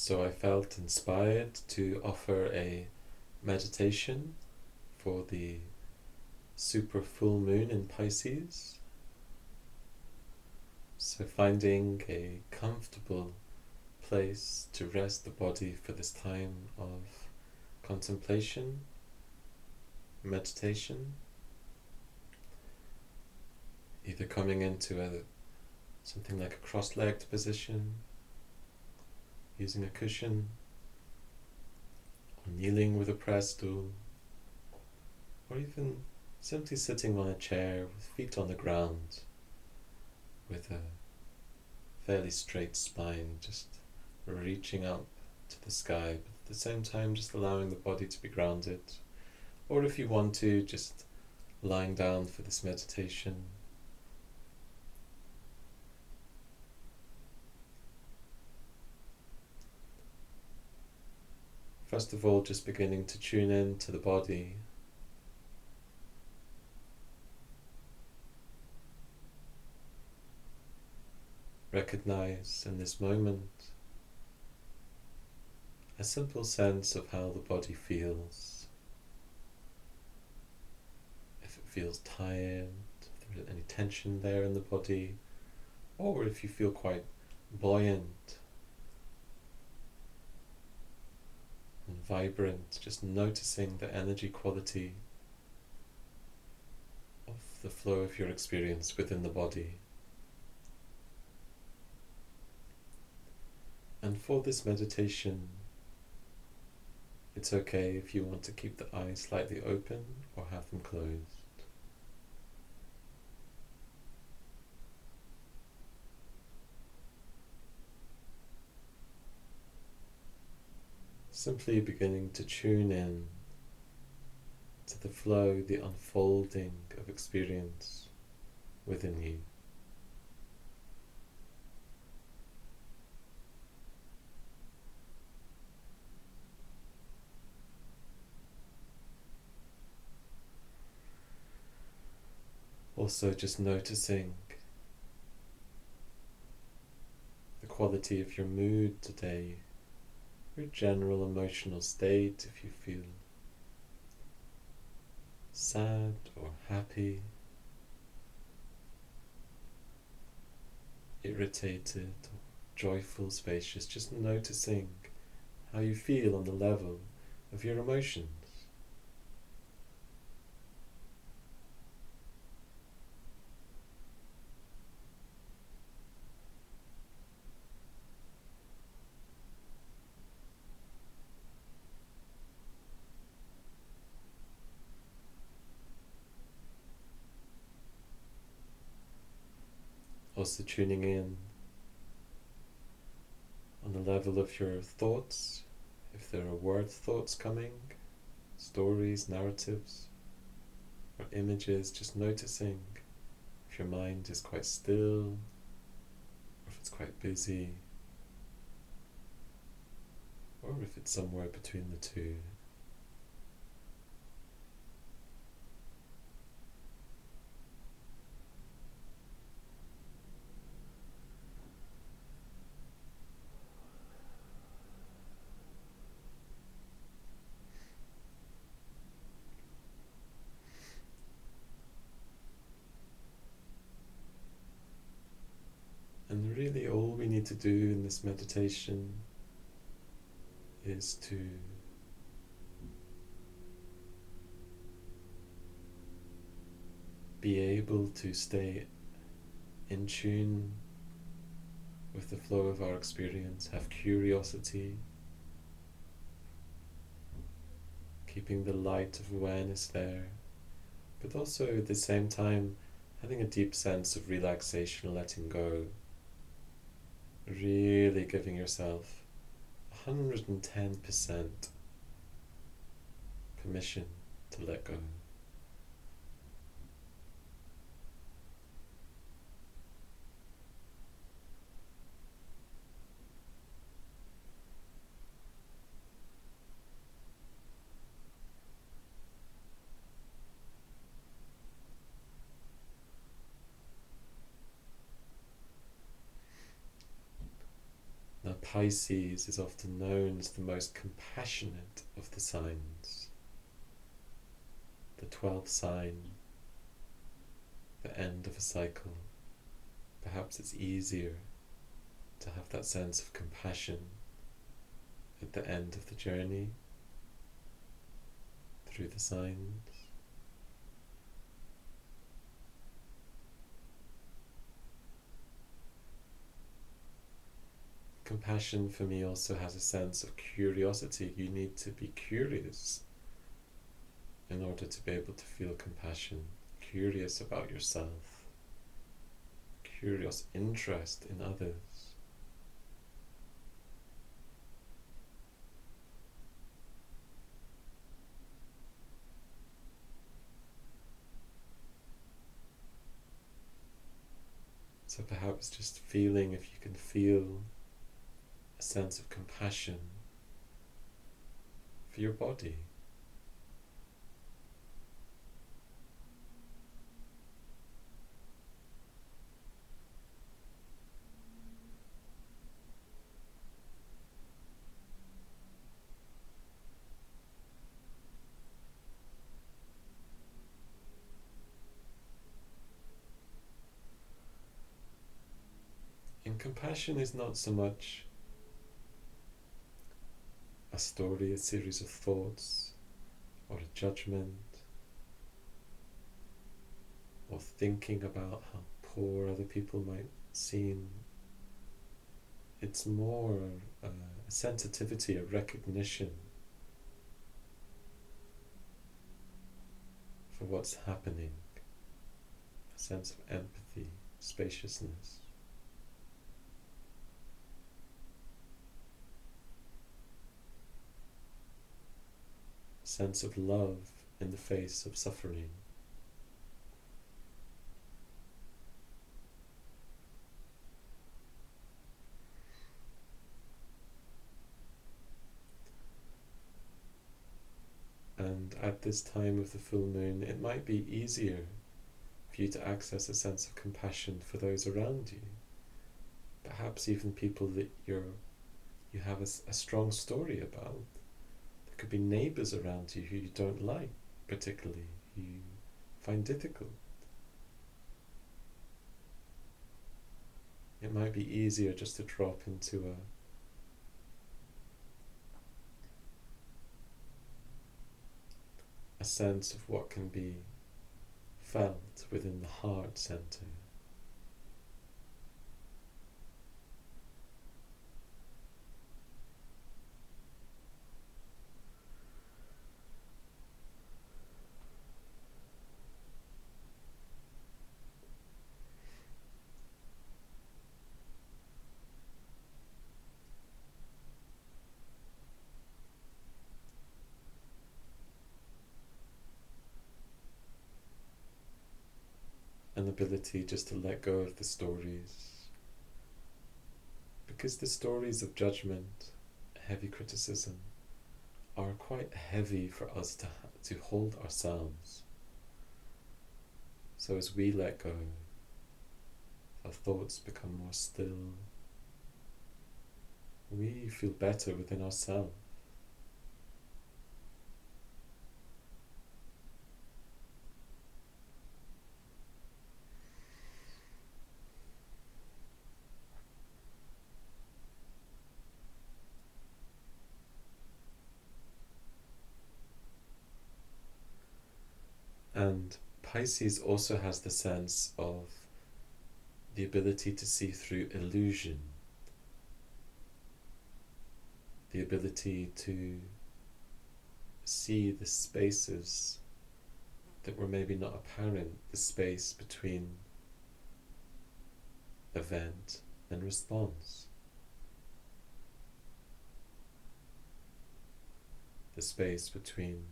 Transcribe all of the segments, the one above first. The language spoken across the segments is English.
So I felt inspired to offer a meditation for the super full moon in Pisces. So finding a comfortable place to rest the body for this time of contemplation, meditation, either coming into something like a cross-legged position, using a cushion, or kneeling with a prayer stool, or even simply sitting on a chair with feet on the ground, with a fairly straight spine, just reaching up to the sky, but at the same time just allowing the body to be grounded. Or if you want to, just lying down for this meditation. First of all, just beginning to tune in to the body. Recognize in this moment a simple sense of how the body feels. If it feels tired, if there's any tension there in the body, or if you feel quite buoyant and vibrant, just noticing the energy quality of the flow of your experience within the body. And for this meditation, it's okay if you want to keep the eyes slightly open or have them closed. Simply beginning to tune in to the flow, the unfolding of experience within you. Also just noticing the quality of your mood today, your general emotional state, if you feel sad or happy, irritated or joyful, spacious, just noticing how you feel on the level of your emotions. Also tuning in on the level of your thoughts, if there are word thoughts coming, stories, narratives, or images, just noticing if your mind is quite still, or if it's quite busy, or if it's somewhere between the two. And really all we need to do in this meditation is to be able to stay in tune with the flow of our experience, have curiosity, keeping the light of awareness there, but also at the same time having a deep sense of relaxation, letting go, really giving yourself 110% permission to let go. Now Pisces is often known as the most compassionate of the signs, the 12th sign, the end of a cycle. Perhaps it's easier to have that sense of compassion at the end of the journey through the signs. Compassion for me also has a sense of curiosity. You need to be curious in order to be able to feel compassion, curious about yourself, curious interest in others. So perhaps just feeling, if you can feel a sense of compassion for your body. And compassion is not so much a story, a series of thoughts, or a judgment, or thinking about how poor other people might seem. It's more a sensitivity, a recognition for what's happening, a sense of empathy, spaciousness. A sense of love in the face of suffering. And at this time of the full moon, it might be easier for you to access a sense of compassion for those around you. Perhaps even people that you have a strong story about. There could be neighbours around you who you don't like particularly, who you find difficult. It might be easier just to drop into a sense of what can be felt within the heart center. An ability just to let go of the stories, because the stories of judgment, heavy criticism, are quite heavy for us to hold ourselves. So as we let go, our thoughts become more still. We feel better within ourselves. And Pisces also has the sense of the ability to see through illusion, the ability to see the spaces that were maybe not apparent, the space between event and response, the space between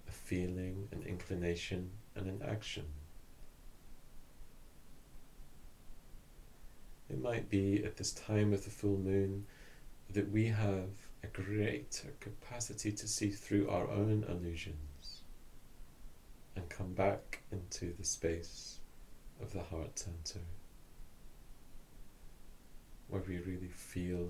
a feeling, an inclination, and an action. It might be at this time of the full moon that we have a greater capacity to see through our own illusions and come back into the space of the heart center, where we really feel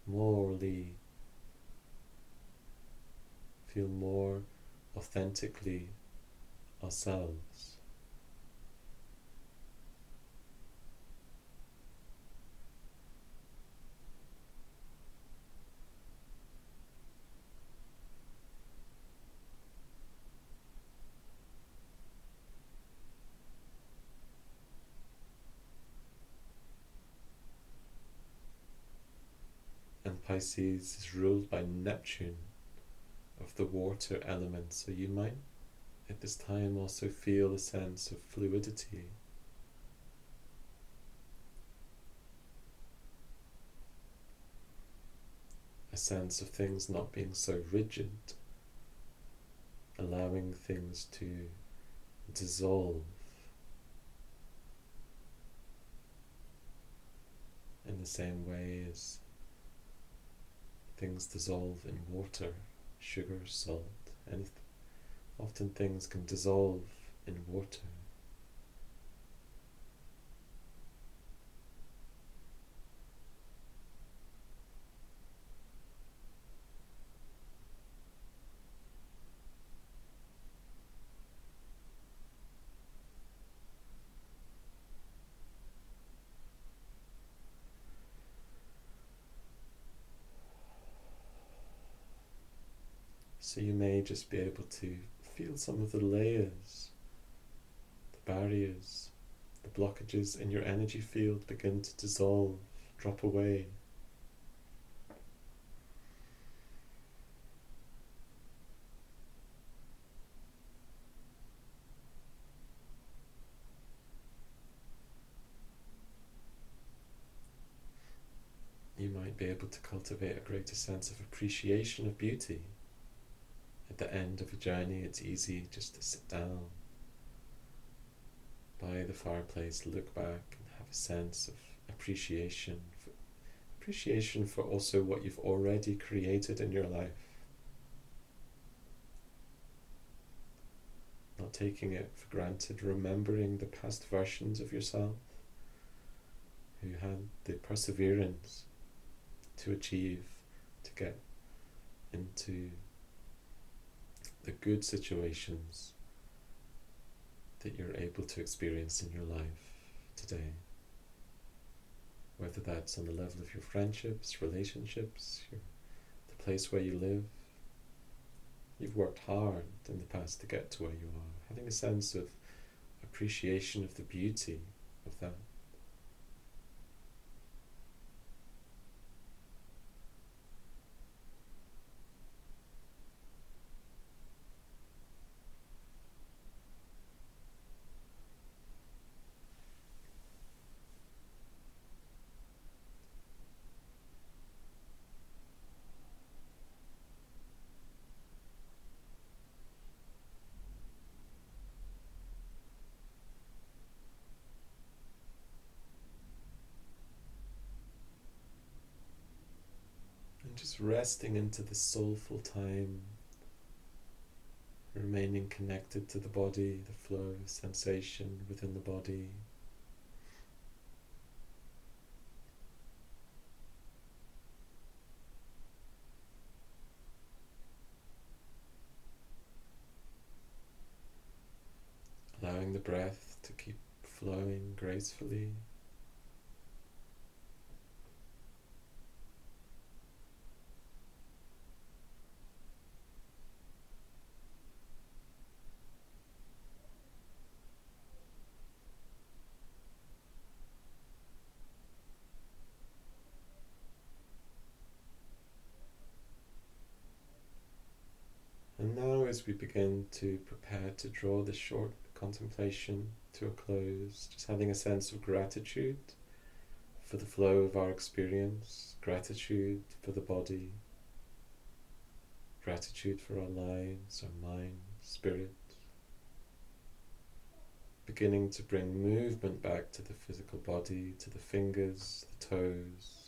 morely, feel more authentically ourselves. And Pisces is ruled by Neptune of the water element, so you might at this time also feel a sense of fluidity, a sense of things not being so rigid, allowing things to dissolve in the same way as things dissolve in water, sugar, salt, anything. Often things can dissolve in water. So you may just be able to feel some of the layers, the barriers, the blockages in your energy field begin to dissolve, drop away. You might be able to cultivate a greater sense of appreciation of beauty. At the end of a journey, it's easy just to sit down by the fireplace, look back, and have a sense of appreciation for also what you've already created in your life. Not taking it for granted, remembering the past versions of yourself who had the perseverance to achieve, to get into the good situations that you're able to experience in your life today. Whether that's on the level of your friendships, relationships, the place where you live. You've worked hard in the past to get to where you are. Having a sense of appreciation of the beauty of that. And just resting into the soulful time, remaining connected to the body, the flow of sensation within the body. Allowing the breath to keep flowing gracefully. And now, as we begin to prepare to draw this short contemplation to a close, just having a sense of gratitude for the flow of our experience, gratitude for the body, gratitude for our lives, our mind, spirit, beginning to bring movement back to the physical body, to the fingers, the toes.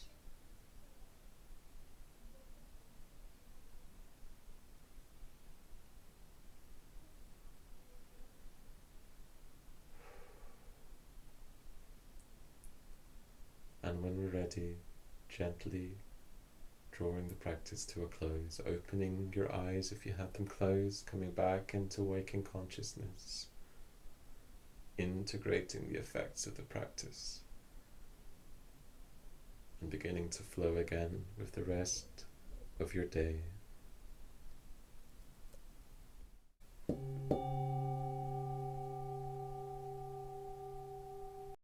And when we're ready, gently drawing the practice to a close, opening your eyes if you had them closed, coming back into waking consciousness, integrating the effects of the practice, and beginning to flow again with the rest of your day.